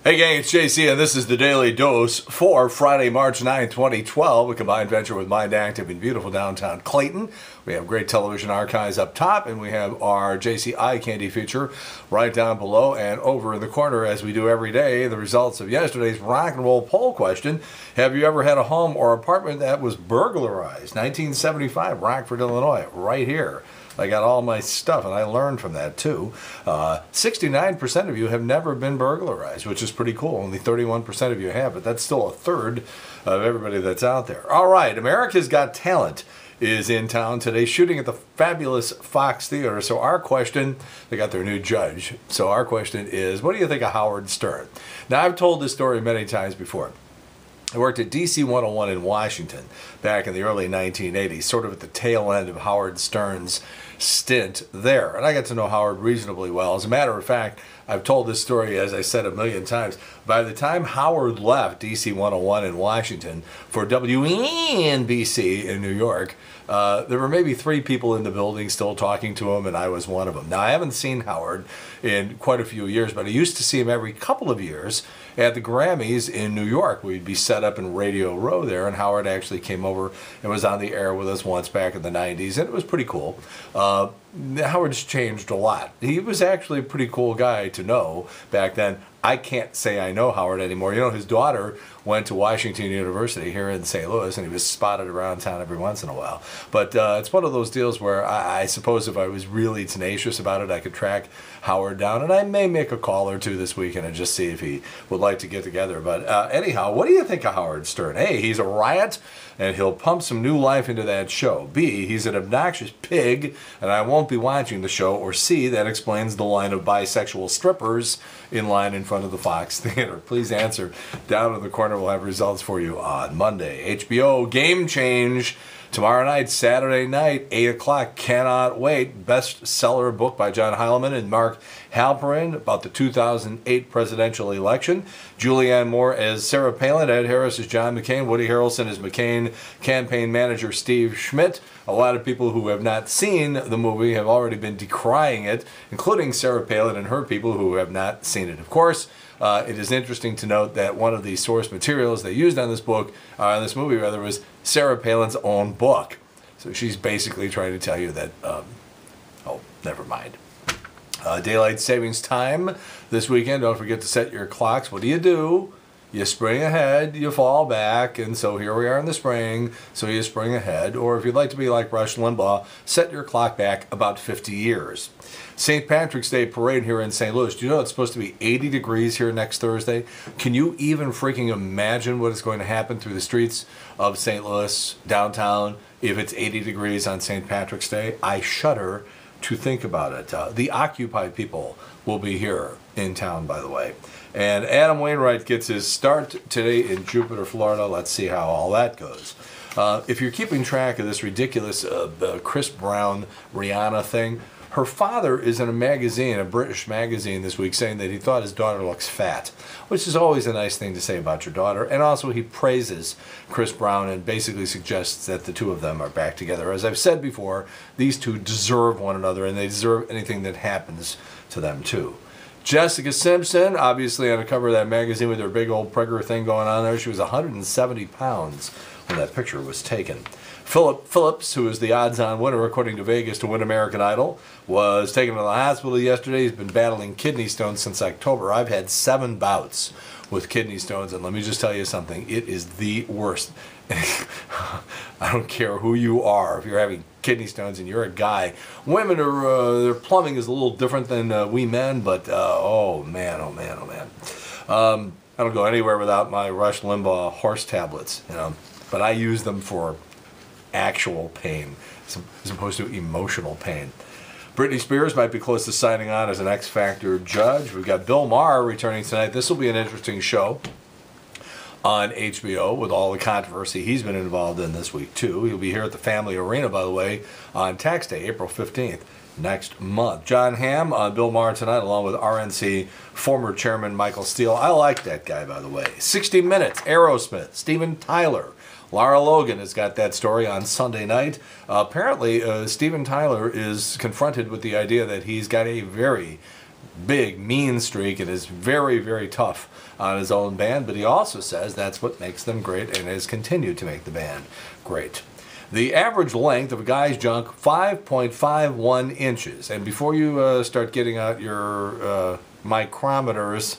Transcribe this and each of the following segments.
Hey gang, it's JC and this is the Daily Dose for Friday, March 9, 2012, a combined venture with Mind Active in beautiful downtown Clayton. We have great television archives up top and we have our JC Eye Candy feature right down below, and over in the corner, as we do every day, the results of yesterday's rock and roll poll question. Have you ever had a home or apartment that was burglarized? 1975, Rockford, Illinois, right here. I got all my stuff, and I learned from that, too. 69% of you have never been burglarized, which is pretty cool. Only 31% of you have, but that's still a third of everybody that's out there. All right, America's Got Talent is in town today, shooting at the fabulous Fox Theater. So our question, they got their new judge. So our question is, what do you think of Howard Stern? Now, I've told this story many times before. I worked at DC 101 in Washington back in the early 1980s, sort of at the tail end of Howard Stern's stint there. And I got to know Howard reasonably well. As a matter of fact, I've told this story, as I said, a million times. By the time Howard left DC 101 in Washington for WNBC in New York, there were maybe 3 people in the building still talking to him, and I was one of them. Now, I haven't seen Howard in quite a few years, but I used to see him every couple of years at the Grammys in New York. We'd be set up in Radio Row there, and Howard actually came over and was on the air with us once back in the 90s, and it was pretty cool. Howard's changed a lot. He was actually a pretty cool guy to know back then. I can't say I know Howard anymore. You know, his daughter went to Washington University here in St. Louis, and he was spotted around town every once in a while. But it's one of those deals where I suppose if I was really tenacious about it, I could track Howard down, and I may make a call or two this weekend and just see if he would like to get together. But anyhow, what do you think of Howard Stern? A, he's a riot, and he'll pump some new life into that show. B, he's an obnoxious pig, and I won't be watching the show. Or C, that explains the line of bisexual strippers in line in front of the Fox Theater. Please answer down in the corner. We'll have results for you on Monday. HBO Game Change tomorrow night, Saturday night, 8 o'clock. Cannot wait. Bestseller book by John Heilemann and Mark Halperin about the 2008 presidential election. Julianne Moore as Sarah Palin. Ed Harris as John McCain. Woody Harrelson as McCain campaign manager Steve Schmidt. A lot of people who have not seen the movie have already been decrying it, including Sarah Palin and her people who have not seen it. Of course, it is interesting to note that one of the source materials they used on this book, on this movie rather, was Sarah Palin's own book. So she's basically trying to tell you that, oh, never mind. Daylight savings time this weekend. Don't forget to set your clocks. What do? You spring ahead, you fall back, and so here we are in the spring, so you spring ahead. Or if you'd like to be like Rush Limbaugh, set your clock back about 50 years. St. Patrick's Day parade here in St. Louis. Do you know it's supposed to be 80 degrees here next Thursday? Can you even freaking imagine what is going to happen through the streets of St. Louis, downtown, if it's 80 degrees on St. Patrick's Day? I shudder to think about it. The Occupy people will be here in town, by the way. And Adam Wainwright gets his start today in Jupiter, Florida. Let's see how all that goes. If you're keeping track of this ridiculous Chris Brown, Rihanna thing, her father is in a magazine, a British magazine this week, saying that he thought his daughter looks fat, which is always a nice thing to say about your daughter. And also he praises Chris Brown and basically suggests that the two of them are back together. As I've said before, these two deserve one another, and they deserve anything that happens to them too. Jessica Simpson, obviously on the cover of that magazine with her big old pregger thing going on there. She was 170 pounds when that picture was taken. Philip Phillips, who is the odds-on winner, according to Vegas, to win American Idol, was taken to the hospital yesterday. He's been battling kidney stones since October. I've had 7 bouts with kidney stones, and let me just tell you something. It is the worst. I don't care who you are. If you're having kidney stones and you're a guy, women are, their plumbing is a little different than we men, but oh man, oh man, oh man. I don't go anywhere without my Rush Limbaugh horse tablets, you know, but I use them for actual pain as opposed to emotional pain. Britney Spears might be close to signing on as an X Factor judge. We've got Bill Maher returning tonight. This will be an interesting show on HBO with all the controversy he's been involved in this week too. He'll be here at the Family Arena, by the way, on Tax Day, April 15th next month. John Hamm on Bill Maher tonight, along with RNC former chairman Michael Steele. I like that guy, by the way. 60 Minutes, Aerosmith, Steven Tyler. Lara Logan has got that story on Sunday night. Apparently, Steven Tyler is confronted with the idea that he's got a very big, mean streak and is very, very tough on his own band, but he also says that's what makes them great and has continued to make the band great. The average length of a guy's junk, 5.51 inches. And before you start getting out your micrometers,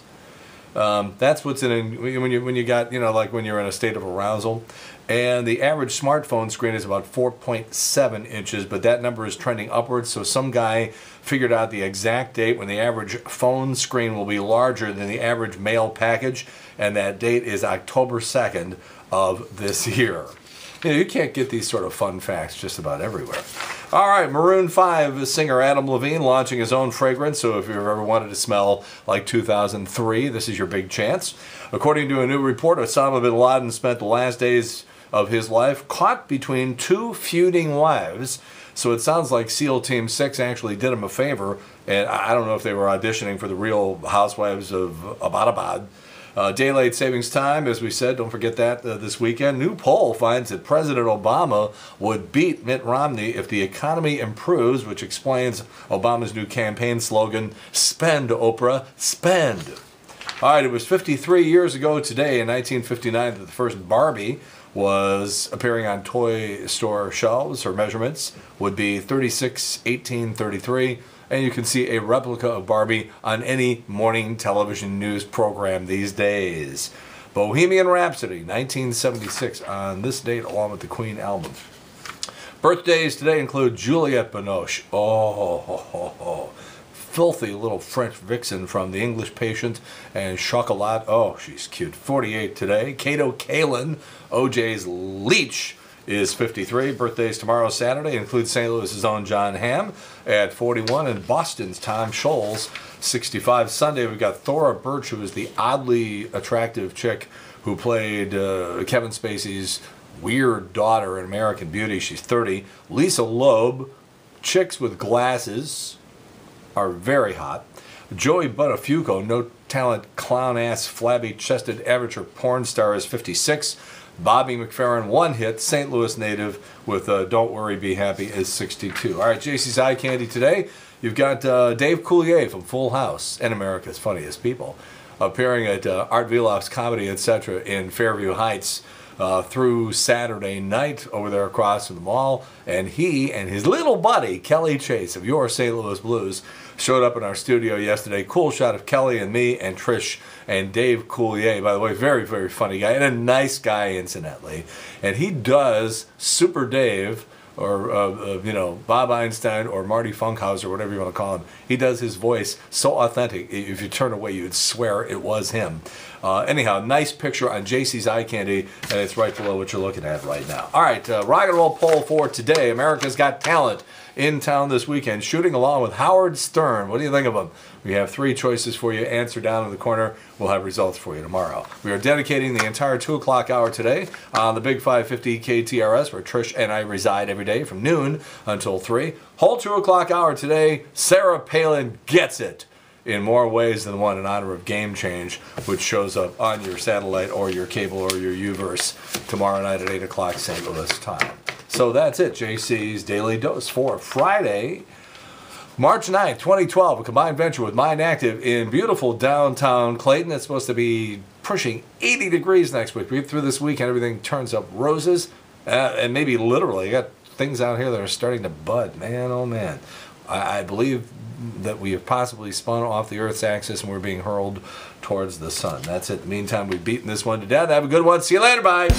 that's what's in when you got, like when you're in a state of arousal. And the average smartphone screen is about 4.7 inches, but that number is trending upwards. So some guy figured out the exact date when the average phone screen will be larger than the average mail package, and that date is October 2nd of this year. You can't get these sort of fun facts just about everywhere. All right, Maroon 5 singer Adam Levine launching his own fragrance, so if you've ever wanted to smell like 2003, this is your big chance. According to a new report, Osama bin Laden spent the last days of his life caught between two feuding wives, so it sounds like SEAL Team 6 actually did him a favor, and I don't know if they were auditioning for the Real Housewives of Abbottabad. Daylight savings time, as we said, don't forget that this weekend. New poll finds that President Obama would beat Mitt Romney if the economy improves, which explains Obama's new campaign slogan, "Spend, Oprah, spend." All right, it was 53 years ago today, in 1959, that the first Barbie was appearing on toy store shelves. Her measurements would be 36, 18, 33. And you can see a replica of Barbie on any morning television news program these days. Bohemian Rhapsody, 1976, on this date, along with the Queen album. Birthdays today include Juliette Binoche. Filthy little French vixen from The English Patient and Chocolat. Oh, she's cute. 48 today. Kato Kaelin, OJ's Leech, is 53. Birthdays tomorrow, Saturday, include St. Louis's own John Hamm at 41 and Boston's Tom Scholes, 65. Sunday, we've got Thora Birch, who is the oddly attractive chick who played Kevin Spacey's weird daughter in American Beauty. She's 30. Lisa Loeb, chicks with glasses are very hot. Joey Buttafuoco, no talent, clown-ass, flabby-chested amateur porn star, is 56. Bobby McFerrin, one hit, St. Louis native with Don't Worry, Be Happy, is 62. All right, JC's Eye Candy today. You've got Dave Coulier from Full House and America's Funniest People appearing at Art Viloff's Comedy, etc. in Fairview Heights through Saturday night over there across from the mall. And he and his little buddy, Kelly Chase of Your St. Louis Blues, showed up in our studio yesterday. Cool shot of Kelly and me and Trish and Dave Coulier, by the way, very, very funny guy and a nice guy, incidentally. And he does Super Dave, or Bob Einstein or Marty Funkhauser, whatever you want to call him. He does his voice so authentic, if you turn away, you would swear it was him. Anyhow, nice picture on JC's Eye Candy, and it's right below what you're looking at right now. All right, rock and roll poll for today. America's Got Talent in town this weekend, shooting along with Howard Stern. What do you think of him? We have 3 choices for you. Answer down in the corner. We'll have results for you tomorrow. We are dedicating the entire 2 o'clock hour today on the Big 550 KTRS, where Trish and I reside every day from noon until 3. Whole 2 o'clock hour today, Sarah Palin gets it in more ways than one in honor of Game Change, which shows up on your satellite or your cable or your U-verse tomorrow night at 8 o'clock St. Louis time. So that's it, JC's Daily Dose for Friday, March 9th, 2012, a combined venture with Mind Active in beautiful downtown Clayton. It's supposed to be pushing 80 degrees next week. Through this weekend, everything turns up roses, and maybe literally. You got things out here that are starting to bud. Man, oh man. I believe that we have possibly spun off the Earth's axis and we're being hurled towards the sun. That's it. In the meantime, we've beaten this one to death. Have a good one. See you later. Bye.